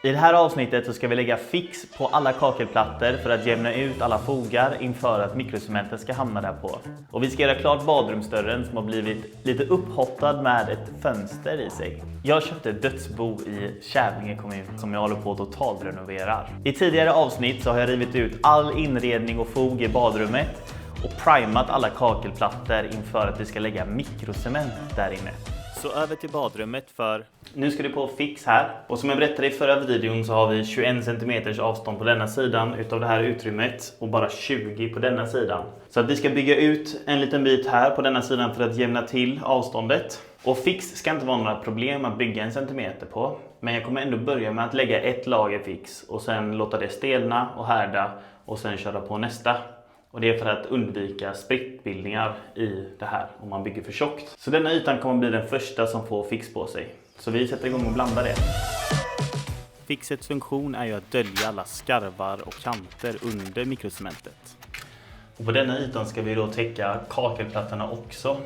I det här avsnittet så ska vi lägga fix på alla kakelplattor för att jämna ut alla fogar inför att mikrocementen ska hamna där på. Och vi ska göra klart badrumsdörren som har blivit lite upphottad med ett fönster i sig. Jag köpte ett dödsbo i Kävlinge kommun som jag håller på att totalrenoverar. I tidigare avsnitt så har jag rivit ut all inredning och fog i badrummet och primat alla kakelplattor inför att vi ska lägga mikrocement där inne. Så över till badrummet för nu ska det på fix här. Och som jag berättade i förra videon så har vi 21 cm avstånd på denna sidan utav det här utrymmet och bara 20 på denna sidan. Så att vi ska bygga ut en liten bit här på denna sidan för att jämna till avståndet. Och fix ska inte vara några problem att bygga 1 centimeter på. Men jag kommer ändå börja med att lägga ett lager fix och sen låta det stelna och härda och sen köra på nästa. Och det är för att undvika sprickbildningar i det här om man bygger för tjockt. Så denna ytan kommer bli den första som får fix på sig. Så vi sätter igång och blandar det. Fixets funktion är ju att dölja alla skarvar och kanter under mikrocementet. Och på denna ytan ska vi då täcka kakelplattorna också.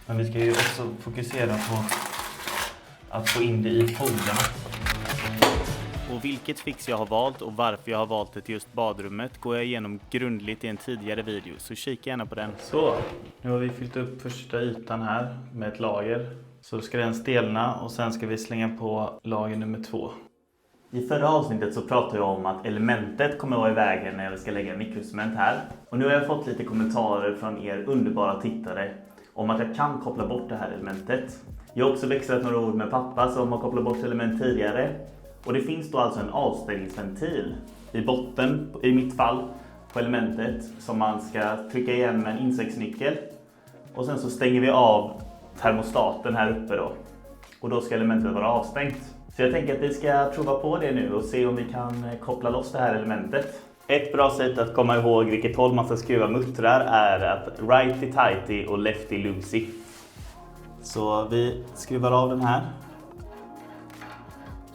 Men vi ska ju också fokusera på att få in det i fogarna. Och vilket fix jag har valt och varför jag har valt det till just badrummet går jag igenom grundligt i en tidigare video, så kika gärna på den. Så, nu har vi fyllt upp första ytan här med ett lager. Så ska den stelna och sen ska vi slänga på lager nummer 2. I förra avsnittet så pratade jag om att elementet kommer att vara i vägen när jag ska lägga mikrocement här. Och nu har jag fått lite kommentarer från er underbara tittare om att jag kan koppla bort det här elementet. Jag har också växlat några ord med pappa som har kopplat bort element tidigare. Och det finns då alltså en avstängningsventil i botten, i mitt fall, på elementet som man ska trycka igen med en insektsnyckel. Och sen så stänger vi av termostaten här uppe då. Och då ska elementet vara avstängt. Så jag tänker att vi ska prova på det nu och se om vi kan koppla loss det här elementet. Ett bra sätt att komma ihåg vilket håll man ska skruva muttrar är att righty tighty och lefty loosey. Så vi skruvar av den här.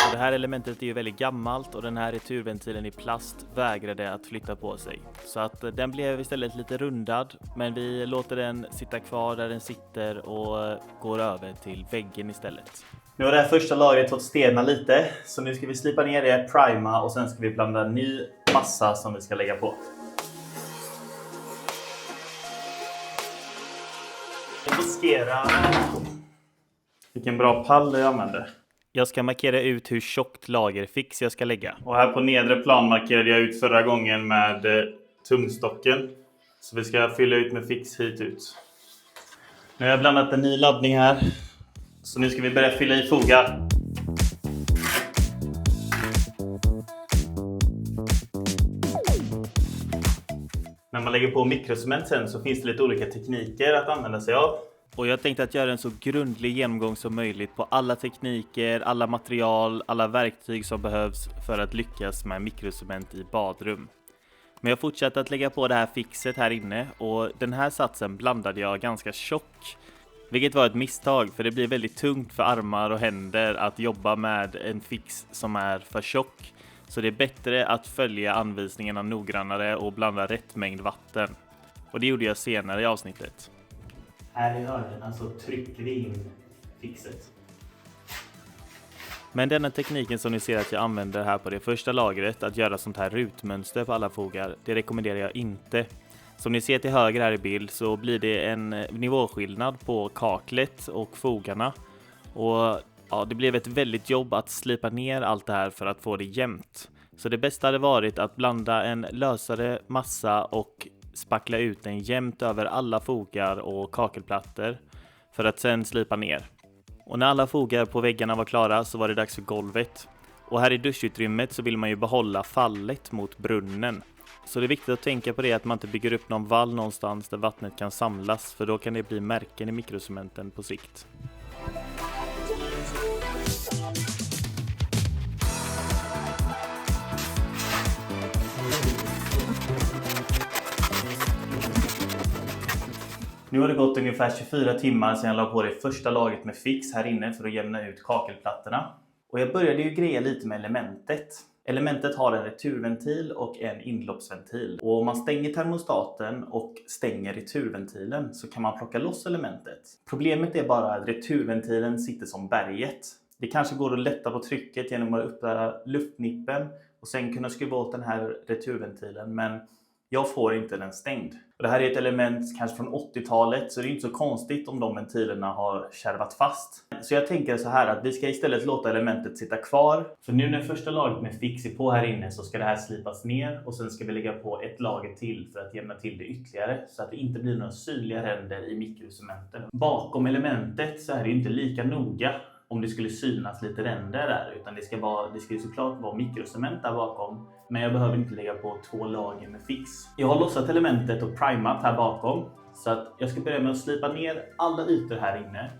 Och det här elementet är ju väldigt gammalt och den här returventilen i plast vägrade att flytta på sig. Så att den blev istället lite rundad, men vi låter den sitta kvar där den sitter och går över till väggen istället. Nu har det här första lagret fått stelna lite, så nu ska vi slipa ner det, prima och sen ska vi blanda ny massa som vi ska lägga på. Viskera. Vilken bra pall jag använder. Jag ska markera ut hur tjockt lagerfix jag ska lägga. Och här på nedre plan markerade jag ut förra gången med tumstocken. Så vi ska fylla ut med fix hit ut. Nu har jag blandat en ny laddning här. Så nu ska vi börja fylla i fogar. När man lägger på mikrocement sen så finns det lite olika tekniker att använda sig av. Och jag tänkte att göra en så grundlig genomgång som möjligt på alla tekniker, alla material, alla verktyg som behövs för att lyckas med mikrocement i badrum. Men jag fortsatte att lägga på det här fixet här inne och den här satsen blandade jag ganska tjock. Vilket var ett misstag, för det blir väldigt tungt för armar och händer att jobba med en fix som är för tjock. Så det är bättre att följa anvisningarna noggrannare och blanda rätt mängd vatten. Och det gjorde jag senare i avsnittet. Här i hörnen så trycker vi in fixet. Men denna tekniken som ni ser att jag använder här på det första lagret, att göra sånt här rutmönster på alla fogar, det rekommenderar jag inte. Som ni ser till höger här i bild så blir det en nivåskillnad på kaklet och fogarna. Och ja, det blev ett väldigt jobb att slipa ner allt det här för att få det jämnt. Så det bästa hade varit att blanda en lösare massa och spackla ut den jämnt över alla fogar och kakelplattor för att sen slipa ner. Och när alla fogar på väggarna var klara så var det dags för golvet. Och här i duschutrymmet så vill man ju behålla fallet mot brunnen. Så det är viktigt att tänka på det, att man inte bygger upp någon vall någonstans där vattnet kan samlas, för då kan det bli märken i mikrocementen på sikt. Nu har det gått ungefär 24 timmar sedan jag la på det första lagret med fix här inne för att jämna ut kakelplattorna. Och jag började ju greja lite med elementet. Elementet har en returventil och en inloppsventil. Och om man stänger termostaten och stänger returventilen så kan man plocka loss elementet. Problemet är bara att returventilen sitter som berget. Det kanske går att lätta på trycket genom att öppna luftnippen och sen kunna skruva åt den här returventilen, men jag får inte den stängd. Och det här är ett element kanske från 80-talet, så det är inte så konstigt om de ventilerna har kärvat fast. Så jag tänker så här att vi ska istället låta elementet sitta kvar. För nu när första lagret med fix är på här inne så ska det här slipas ner och sen ska vi lägga på ett lager till för att jämna till det ytterligare så att det inte blir några synliga ränder i mikrocementen. Bakom elementet så är det inte lika noga om det skulle synas lite ränder där, utan det ska ju såklart vara mikrocement där bakom. Men jag behöver inte lägga på 2 lager med fix. Jag har lossat elementet och primat här bakom. Så att jag ska börja med att slipa ner alla ytor här inne.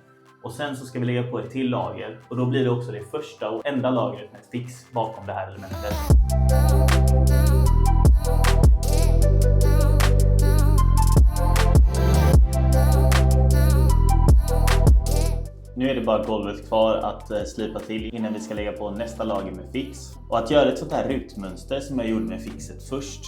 Och sen så ska vi lägga på ett till lager. Och då blir det också det första och enda lagret med fix bakom det här elementet. Nu är det bara golvet kvar att slipa till innan vi ska lägga på nästa lager med fix. Och att göra ett sånt här rutmönster som jag gjorde med fixet först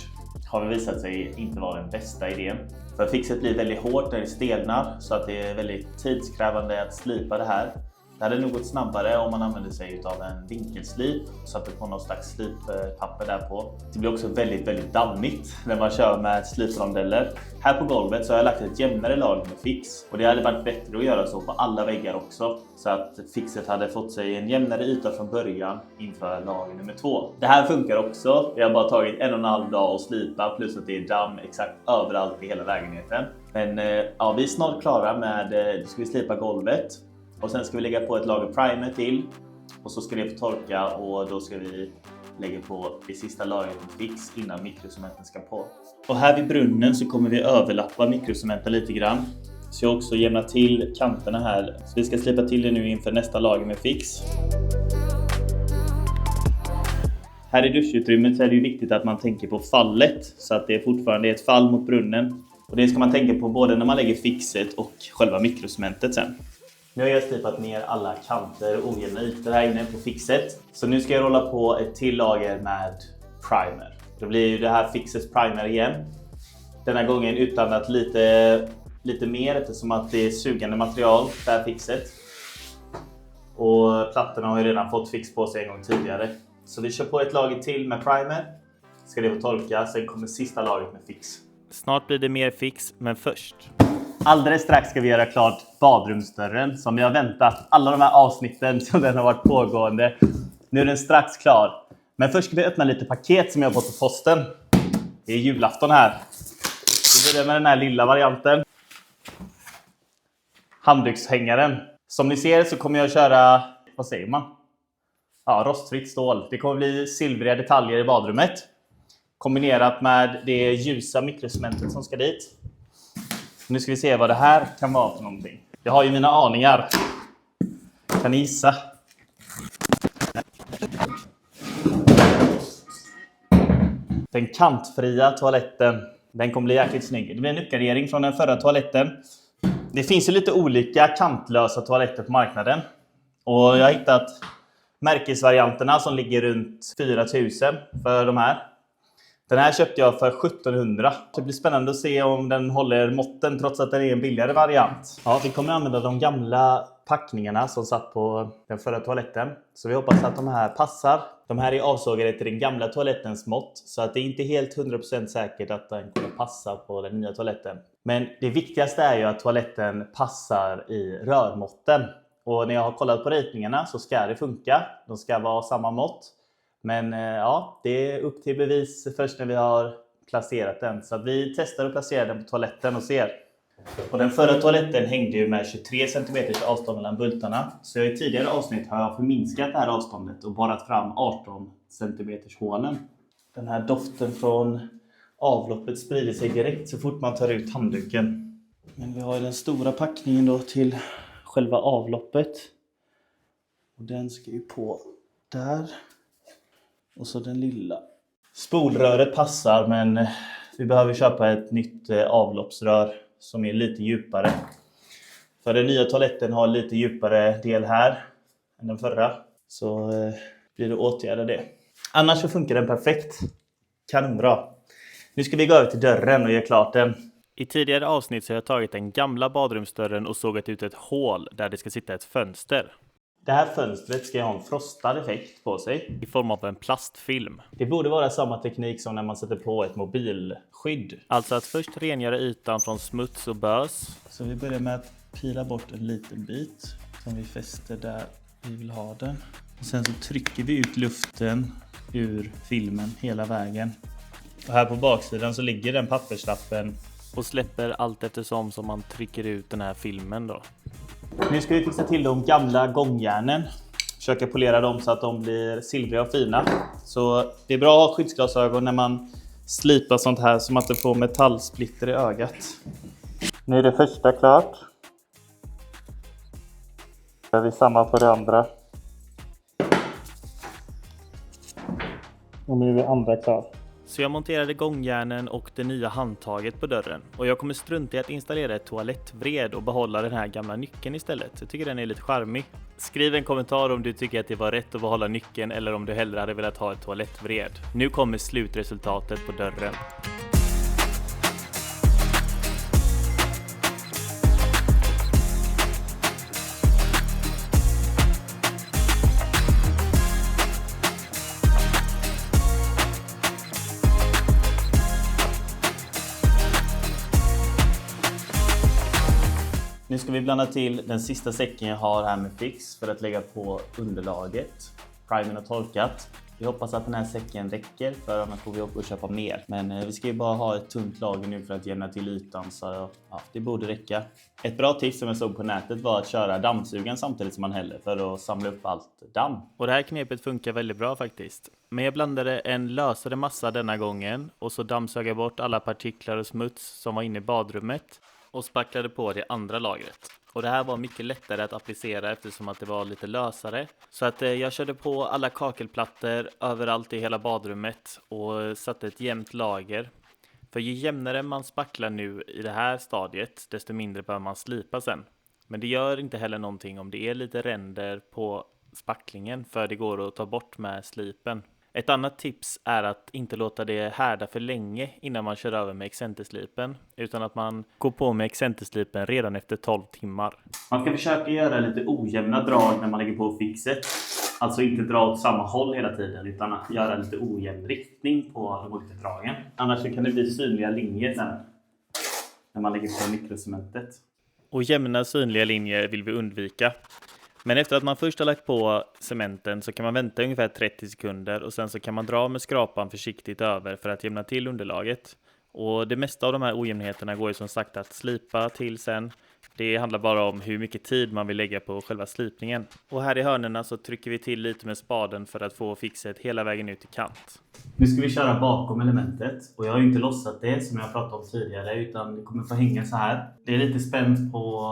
har visat sig inte vara den bästa idén. För fixet blir väldigt hårt när det stelnar så att det är väldigt tidskrävande att slipa det här. Det hade nog gått snabbare om man använder sig av en vinkelslip och satte på någon slags slippapper där på. Det blir också väldigt dammigt när man kör med sliprondeller. Här på golvet så har jag lagt ett jämnare lager med fix. Och det hade varit bättre att göra så på alla väggar också. Så att fixet hade fått sig en jämnare yta från början inför lager nummer 2. Det här funkar också. Vi har bara tagit 1,5 dag att slipa plus att det är damm exakt överallt i hela lägenheten. Men ja, vi är snart klara med, då ska vi slipa golvet. Och sen ska vi lägga på ett lager primer till. Och så ska det få torka och då ska vi lägga på det sista lagret med fix innan mikrocementen ska på. Och här vid brunnen så kommer vi överlappa mikrocementen lite grann. Så jag också jämnar till kanterna här. Så vi ska slipa till det nu inför nästa lager med fix. Här i duschutrymmet så är det ju viktigt att man tänker på fallet. Så att det fortfarande är ett fall mot brunnen. Och det ska man tänka på både när man lägger fixet och själva mikrocementet sen. Nu har jag slipat ner alla kanter och ojämna ytor här inne på fixet. Så nu ska jag rolla på ett till lager med primer. Det blir ju det här fixets primer igen. Denna gången utandat lite mer eftersom att det är sugande material, det här fixet. Och plattorna har ju redan fått fix på sig en gång tidigare. Så vi kör på ett lager till med primer. Ska det få torka, sen kommer sista lagret med fix. Snart blir det mer fix, men först. Alldeles strax ska vi göra klart badrumsdörren som vi har väntat alla de här avsnitten som den har varit pågående. Nu är den strax klar. Men först ska vi öppna lite paket som jag har fått på posten. Det är julafton här. Vi börjar med den här lilla varianten. Handdukshängaren. Som ni ser så kommer jag köra, vad säger man? Ja, rostfritt stål. Det kommer bli silvriga detaljer i badrummet. Kombinerat med det ljusa mikrocementet som ska dit. Nu ska vi se vad det här kan vara för någonting. Jag har ju mina aningar. Kan ni gissa? Den kantfria toaletten. Den kommer bli jäkligt snygg. Det blir en uppgradering från den förra toaletten. Det finns ju lite olika kantlösa toaletter på marknaden. Och jag har hittat märkesvarianterna som ligger runt 4 000 för de här. Den här köpte jag för 1700. Det blir spännande att se om den håller måtten trots att den är en billigare variant. Ja, vi kommer använda de gamla packningarna som satt på den förra toaletten. Så vi hoppas att de här passar. De här är avsågade till den gamla toalettens mått. Så att det är inte helt 100% säkert att den kommer passa på den nya toaletten. Men det viktigaste är ju att toaletten passar i rörmåtten. Och när jag har kollat på ritningarna så ska det funka. De ska vara samma mått. Men ja, det är upp till bevis först när vi har placerat den. Så att vi testar att placera den på toaletten och ser. Och den förra toaletten hängde ju med 23 cm avstånd mellan bultarna. Så i tidigare avsnitt har jag förminskat det här avståndet och borrat fram 18 cm hålen. Den här doften från avloppet sprider sig direkt så fort man tar ut handduken. Men vi har den stora packningen då till själva avloppet. Och den ska ju på där. Och så den lilla. Spolröret passar men vi behöver köpa ett nytt avloppsrör som är lite djupare. För den nya toaletten har lite djupare del här än den förra. Så blir det åtgärda det. Annars så funkar den perfekt. Kanonbra. Nu ska vi gå över till dörren och göra klart den. I tidigare avsnitt så har jag tagit den gamla badrumsdörren och sågat ut ett hål där det ska sitta ett fönster. Det här fönstret ska ha en frostad effekt på sig. I form av en plastfilm. Det borde vara samma teknik som när man sätter på ett mobilskydd. Alltså att först rengöra ytan från smuts och bös. Så vi börjar med att pila bort en liten bit som vi fäster där vi vill ha den. Och sen så trycker vi ut luften ur filmen hela vägen. Och här på baksidan så ligger den papperslappen och släpper allt eftersom som man trycker ut den här filmen då. Nu ska vi fixa till de gamla gångjärnen. Försöka polera dem så att de blir silvriga och fina. Så det är bra att ha skyddsglasögon när man slipar sånt här som att det får metallsplitter i ögat. Nu är det första klart. Gör vi samma på det andra. Och nu är det andra klar. Så jag monterade gångjärnen och det nya handtaget på dörren. Och jag kommer strunta i att installera ett toalettvred och behålla den här gamla nyckeln istället. Jag tycker den är lite charmig. Skriv en kommentar om du tycker att det var rätt att behålla nyckeln eller om du hellre hade velat ha ett toalettvred. Nu kommer slutresultatet på dörren. Nu ska vi blanda till den sista säcken jag har här med Fix för att lägga på underlaget. Primern har torkat. Vi hoppas att den här säcken räcker, för annars får vi upp och köpa mer. Men vi ska ju bara ha ett tunt lager nu för att jämna till ytan, så ja, det borde räcka. Ett bra tips som jag såg på nätet var att köra dammsugaren samtidigt som man häller för att samla upp allt damm. Och det här knepet funkar väldigt bra faktiskt. Men jag blandade en lösare massa denna gången och så dammsög jag bort alla partiklar och smuts som var inne i badrummet. Och spacklade på det andra lagret. Och det här var mycket lättare att applicera eftersom att det var lite lösare. Så att jag körde på alla kakelplattor överallt i hela badrummet och satte ett jämnt lager. För ju jämnare man spacklar nu i det här stadiet, desto mindre behöver man slipa sen. Men det gör inte heller någonting om det är lite ränder på spacklingen, för det går att ta bort med slipen. Ett annat tips är att inte låta det härda för länge innan man kör över med excenterslipen, utan att man går på med excenterslipen redan efter 12 timmar. Man ska försöka göra lite ojämna drag när man lägger på fixet. Alltså inte dra åt samma håll hela tiden, utan att göra lite ojämn riktning på de olika dragen. Annars kan det bli synliga linjer sen när man lägger på mikrocementet. Och jämna synliga linjer vill vi undvika. Men efter att man först har lagt på cementen så kan man vänta ungefär 30 sekunder och sen så kan man dra med skrapan försiktigt över för att jämna till underlaget. Och det mesta av de här ojämnheterna går ju som sagt att slipa till sen. Det handlar bara om hur mycket tid man vill lägga på själva slipningen. Och här i hörnerna så trycker vi till lite med spaden för att få fixet hela vägen ut i kant. Nu ska vi köra bakom elementet. Och jag har ju inte lossat det som jag pratade om tidigare, utan det kommer få hänga så här. Det är lite spänt på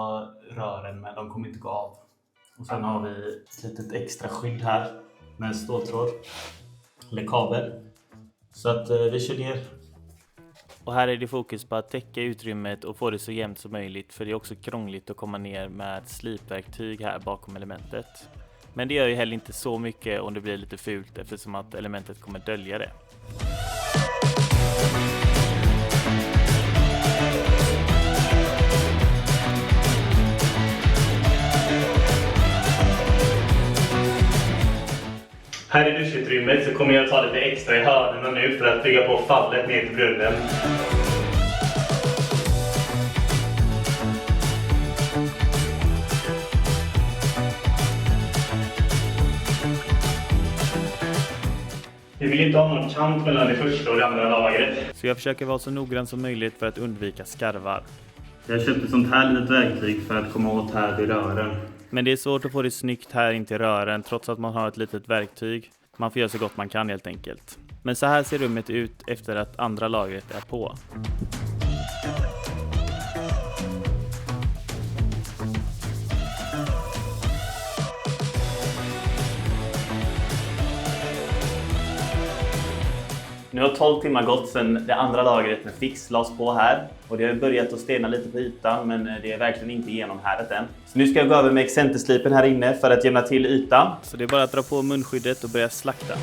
rören, men de kommer inte gå av. Och sen har vi ett litet extra skydd här med en ståltråd eller kabel. Så att vi kör ner. Och här är det fokus på att täcka utrymmet och få det så jämnt som möjligt, för det är också krångligt att komma ner med slipverktyg här bakom elementet. Men det gör ju heller inte så mycket om det blir lite fult, eftersom att elementet kommer dölja det. Här i duschutrymmet så kommer jag ta lite extra i hörnen nu för att bygga på fallet ner till brunnen. Vi vill inte ha någon kant mellan det första och det andra lagret. Så jag försöker vara så noggrann som möjligt för att undvika skarvar. Jag köpte sånt här litet verktyg för att komma åt här vid rören. Men det är svårt att få det snyggt här in till rören trots att man har ett litet verktyg. Man får göra så gott man kan helt enkelt. Men så här ser rummet ut efter att andra lagret är på. Nu har 12 timmar gått sedan det andra lagret med Fix lades på här. Och det har börjat att stena lite på ytan, men det är verkligen inte genomhärdat än. Så nu ska jag gå över med excenterslipen här inne för att jämna till ytan. Så det är bara att dra på munskyddet och börja slakta.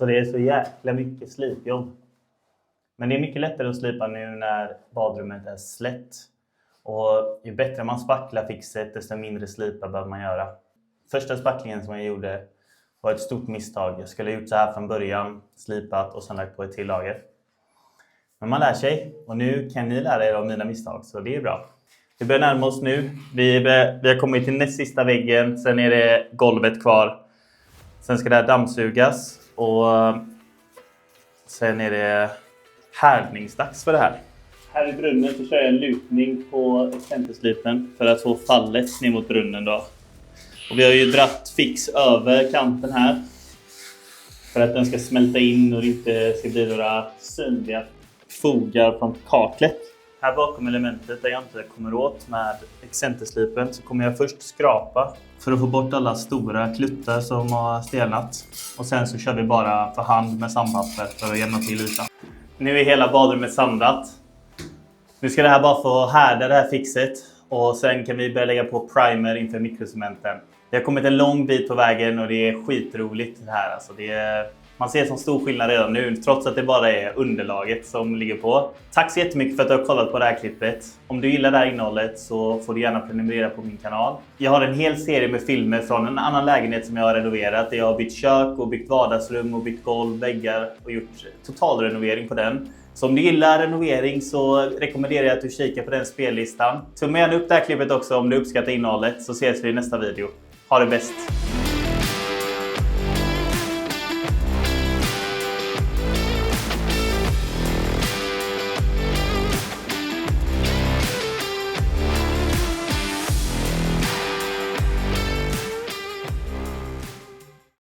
Så det är så jäkla mycket slipjobb. Men det är mycket lättare att slipa nu när badrummet är slätt. Och ju bättre man spacklar fixet, desto mindre slipar behöver man göra. Första spacklingen som jag gjorde var ett stort misstag. Jag skulle ha gjort så här från början, slipat och sen lagt på ett till lager. Men man lär sig och nu kan ni lära er av mina misstag, så det är bra. Vi börjar närma oss nu. Vi har kommit till näst sista väggen, sen är det golvet kvar. Sen ska det här dammsugas och sen är det härdningsdags för det här. Här i brunnen så kör jag en lutning på excenterslipen för att få fallet ner mot brunnen då. Och vi har ju dratt fix över kanten här för att den ska smälta in och det inte ska bli några synliga fogar från kaklet. Här bakom elementet där jag inte kommer åt med excenterslipen så kommer jag först skrapa för att få bort alla stora kluttar som har stelnat. Och sen så kör vi bara för hand med sandpapper för att jämna till ytan. Nu är hela badrummet sandat. Nu ska det här bara få härda det här fixet. Och sen kan vi börja lägga på primer inför mikrocementen. Det har kommit en lång bit på vägen och det är skitroligt det här. Alltså man ser som stor skillnad redan nu, trots att det bara är underlaget som ligger på. Tack så jättemycket för att du har kollat på det här klippet. Om du gillar det här innehållet så får du gärna prenumerera på min kanal. Jag har en hel serie med filmer från en annan lägenhet som jag har renoverat. Jag har bytt kök och byggt vardagsrum och byggt golv, väggar och gjort totalrenovering på den. Så om du gillar renovering så rekommenderar jag att du kikar på den spellistan. Tumma gärna upp det här klippet också om du uppskattar innehållet, så ses vi i nästa video. Ha det bäst!